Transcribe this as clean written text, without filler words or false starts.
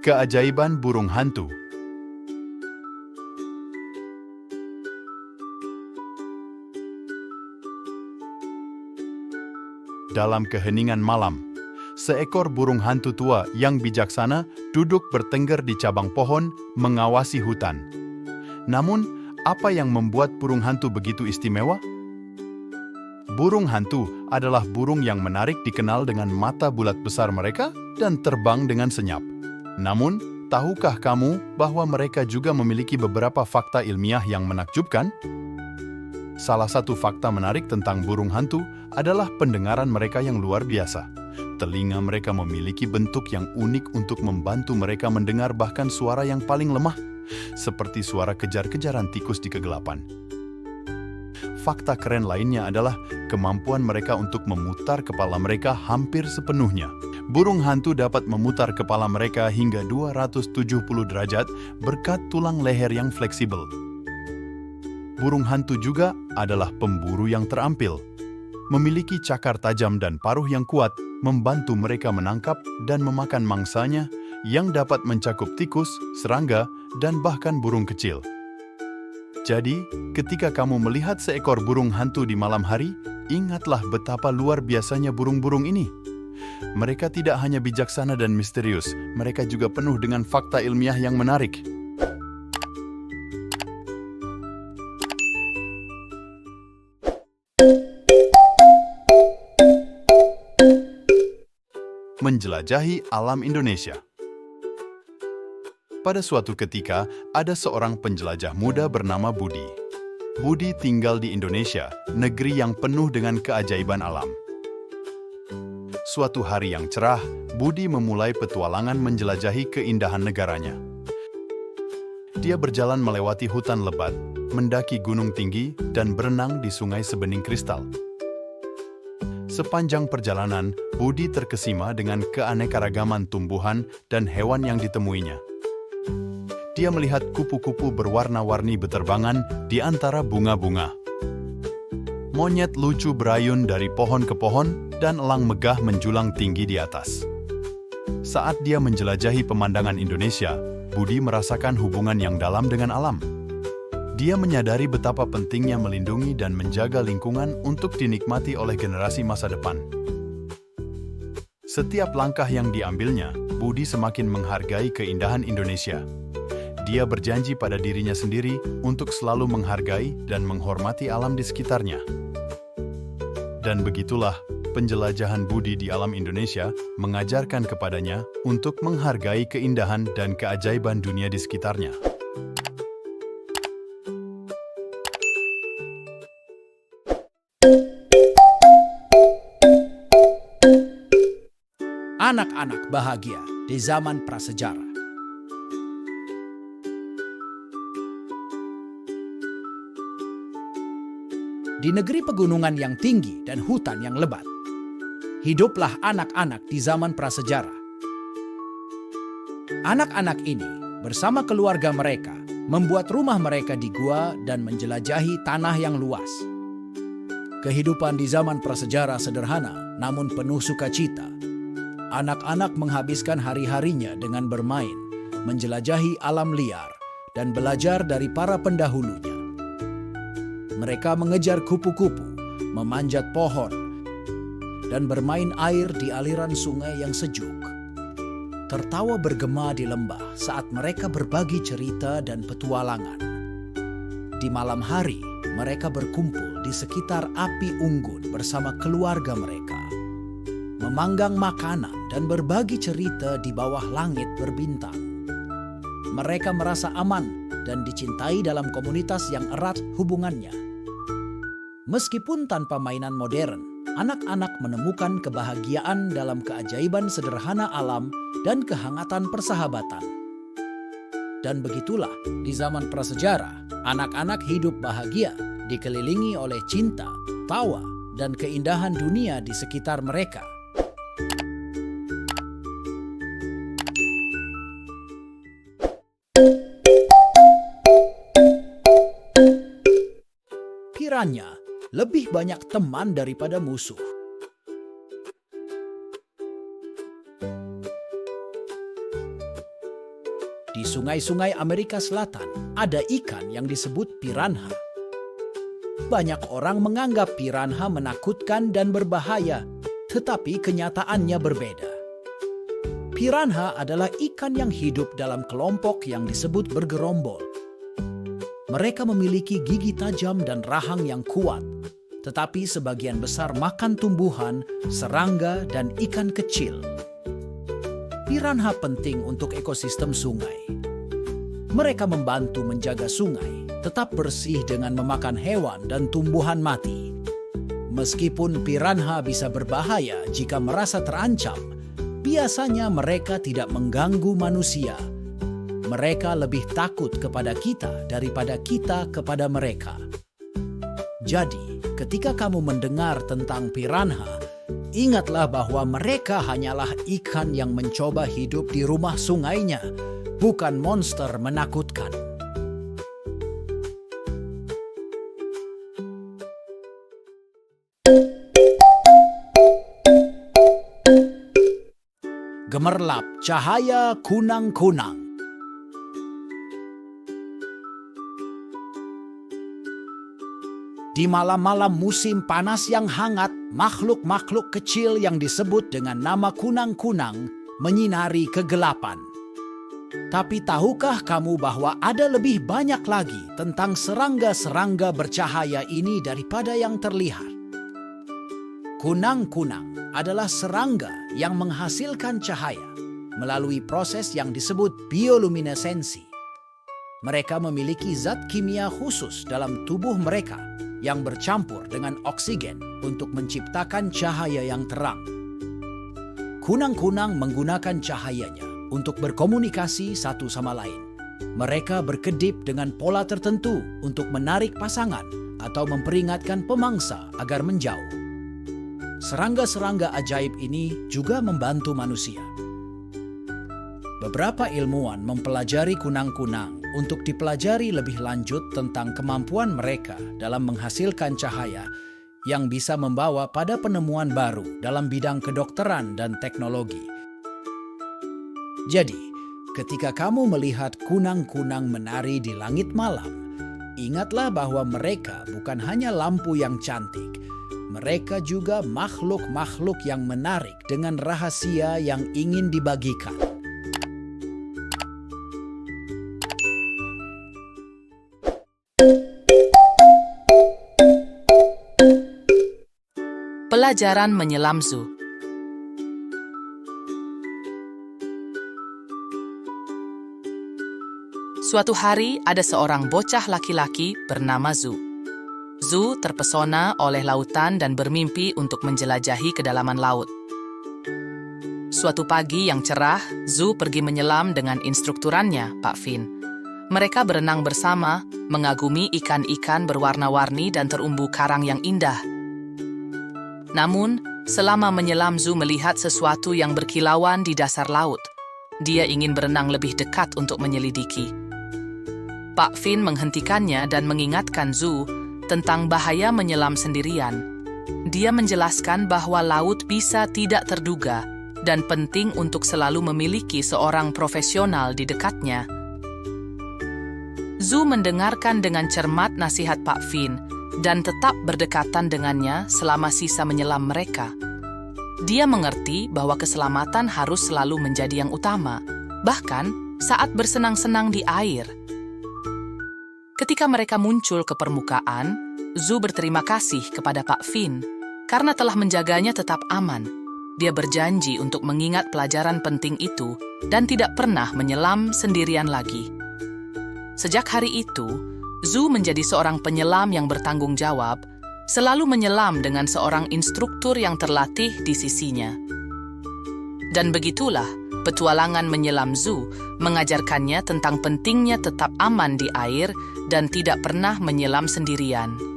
Keajaiban burung hantu. Dalam keheningan malam, seekor burung hantu tua yang bijaksana duduk bertengger di cabang pohon mengawasi hutan. Namun, apa yang membuat burung hantu begitu istimewa? Burung hantu adalah burung yang menarik, dikenal dengan mata bulat besar mereka dan terbang dengan senyap. Namun, tahukah kamu bahwa mereka juga memiliki beberapa fakta ilmiah yang menakjubkan? Salah satu fakta menarik tentang burung hantu adalah pendengaran mereka yang luar biasa. Telinga mereka memiliki bentuk yang unik untuk membantu mereka mendengar bahkan suara yang paling lemah, seperti suara kejar-kejaran tikus di kegelapan. Fakta keren lainnya adalah kemampuan mereka untuk memutar kepala mereka hampir sepenuhnya. Burung hantu dapat memutar kepala mereka hingga 270 derajat berkat tulang leher yang fleksibel. Burung hantu juga adalah pemburu yang terampil. Memiliki cakar tajam dan paruh yang kuat, membantu mereka menangkap dan memakan mangsanya yang dapat mencakup tikus, serangga, dan bahkan burung kecil. Jadi, ketika kamu melihat seekor burung hantu di malam hari, ingatlah betapa luar biasanya burung-burung ini. Mereka tidak hanya bijaksana dan misterius, mereka juga penuh dengan fakta ilmiah yang menarik. Menjelajahi alam Indonesia. Pada suatu ketika, ada seorang penjelajah muda bernama Budi. Budi tinggal di Indonesia, negeri yang penuh dengan keajaiban alam. Suatu hari yang cerah, Budi memulai petualangan menjelajahi keindahan negaranya. Dia berjalan melewati hutan lebat, mendaki gunung tinggi, dan berenang di sungai sebening kristal. Sepanjang perjalanan, Budi terkesima dengan keanekaragaman tumbuhan dan hewan yang ditemuinya. Dia melihat kupu-kupu berwarna-warni beterbangan di antara bunga-bunga. Monyet lucu berayun dari pohon ke pohon dan elang megah menjulang tinggi di atas. Saat dia menjelajahi pemandangan Indonesia, Budi merasakan hubungan yang dalam dengan alam. Dia menyadari betapa pentingnya melindungi dan menjaga lingkungan untuk dinikmati oleh generasi masa depan. Setiap langkah yang diambilnya, Budi semakin menghargai keindahan Indonesia. Dia berjanji pada dirinya sendiri untuk selalu menghargai dan menghormati alam di sekitarnya. Dan begitulah, penjelajahan Budi di alam Indonesia mengajarkan kepadanya untuk menghargai keindahan dan keajaiban dunia di sekitarnya. Anak-anak bahagia di zaman prasejarah. Di negeri pegunungan yang tinggi dan hutan yang lebat, hiduplah anak-anak di zaman prasejarah. Anak-anak ini bersama keluarga mereka membuat rumah mereka di gua dan menjelajahi tanah yang luas. Kehidupan di zaman prasejarah sederhana namun penuh sukacita. Anak-anak menghabiskan hari-harinya dengan bermain, menjelajahi alam liar, dan belajar dari para pendahulunya. Mereka mengejar kupu-kupu, memanjat pohon, dan bermain air di aliran sungai yang sejuk. Tertawa bergema di lembah saat mereka berbagi cerita dan petualangan. Di malam hari, mereka berkumpul di sekitar api unggun bersama keluarga mereka, memanggang makanan dan berbagi cerita di bawah langit berbintang. Mereka merasa aman dan dicintai dalam komunitas yang erat hubungannya. Meskipun tanpa mainan modern, anak-anak menemukan kebahagiaan dalam keajaiban sederhana alam dan kehangatan persahabatan. Dan begitulah, di zaman prasejarah, anak-anak hidup bahagia, dikelilingi oleh cinta, tawa, dan keindahan dunia di sekitar mereka. Kiranya lebih banyak teman daripada musuh. Di sungai-sungai Amerika Selatan ada ikan yang disebut piranha. Banyak orang menganggap piranha menakutkan dan berbahaya, tetapi kenyataannya berbeda. Piranha adalah ikan yang hidup dalam kelompok yang disebut bergerombol. Mereka memiliki gigi tajam dan rahang yang kuat, tetapi sebagian besar makan tumbuhan, serangga, dan ikan kecil. Piranha penting untuk ekosistem sungai. Mereka membantu menjaga sungai tetap bersih dengan memakan hewan dan tumbuhan mati. Meskipun piranha bisa berbahaya jika merasa terancam, biasanya mereka tidak mengganggu manusia. Mereka lebih takut kepada kita daripada kita kepada mereka. Jadi, ketika kamu mendengar tentang piranha, ingatlah bahwa mereka hanyalah ikan yang mencoba hidup di rumah sungainya, bukan monster menakutkan. Gemerlap cahaya kunang-kunang. Di malam-malam musim panas yang hangat, makhluk-makhluk kecil yang disebut dengan nama kunang-kunang menyinari kegelapan. Tapi tahukah kamu bahwa ada lebih banyak lagi tentang serangga-serangga bercahaya ini daripada yang terlihat? Kunang-kunang adalah serangga yang menghasilkan cahaya melalui proses yang disebut bioluminesensi. Mereka memiliki zat kimia khusus dalam tubuh mereka yang bercampur dengan oksigen untuk menciptakan cahaya yang terang. Kunang-kunang menggunakan cahayanya untuk berkomunikasi satu sama lain. Mereka berkedip dengan pola tertentu untuk menarik pasangan atau memperingatkan pemangsa agar menjauh. Serangga-serangga ajaib ini juga membantu manusia. Beberapa ilmuwan mempelajari kunang-kunang untuk dipelajari lebih lanjut tentang kemampuan mereka dalam menghasilkan cahaya yang bisa membawa pada penemuan baru dalam bidang kedokteran dan teknologi. Jadi, ketika kamu melihat kunang-kunang menari di langit malam, ingatlah bahwa mereka bukan hanya lampu yang cantik, mereka juga makhluk-makhluk yang menarik dengan rahasia yang ingin dibagikan. Pelajaran menyelam zoo. Suatu hari ada seorang bocah laki-laki bernama Zoo. Zoo terpesona oleh lautan dan bermimpi untuk menjelajahi kedalaman laut. Suatu pagi yang cerah, Zoo pergi menyelam dengan instrukturannya, Pak Finn. Mereka berenang bersama, mengagumi ikan-ikan berwarna-warni dan terumbu karang yang indah. Namun, selama menyelam Zoo melihat sesuatu yang berkilauan di dasar laut. Dia ingin berenang lebih dekat untuk menyelidiki. Pak Finn menghentikannya dan mengingatkan Zoo tentang bahaya menyelam sendirian. Dia menjelaskan bahwa laut bisa tidak terduga dan penting untuk selalu memiliki seorang profesional di dekatnya. Zoo mendengarkan dengan cermat nasihat Pak Finn dan tetap berdekatan dengannya selama sisa menyelam mereka. Dia mengerti bahwa keselamatan harus selalu menjadi yang utama, bahkan saat bersenang-senang di air. Ketika mereka muncul ke permukaan, Zoo berterima kasih kepada Pak Finn karena telah menjaganya tetap aman. Dia berjanji untuk mengingat pelajaran penting itu dan tidak pernah menyelam sendirian lagi. Sejak hari itu, Zoo menjadi seorang penyelam yang bertanggung jawab, selalu menyelam dengan seorang instruktur yang terlatih di sisinya. Dan begitulah, petualangan menyelam Zoo mengajarkannya tentang pentingnya tetap aman di air dan tidak pernah menyelam sendirian.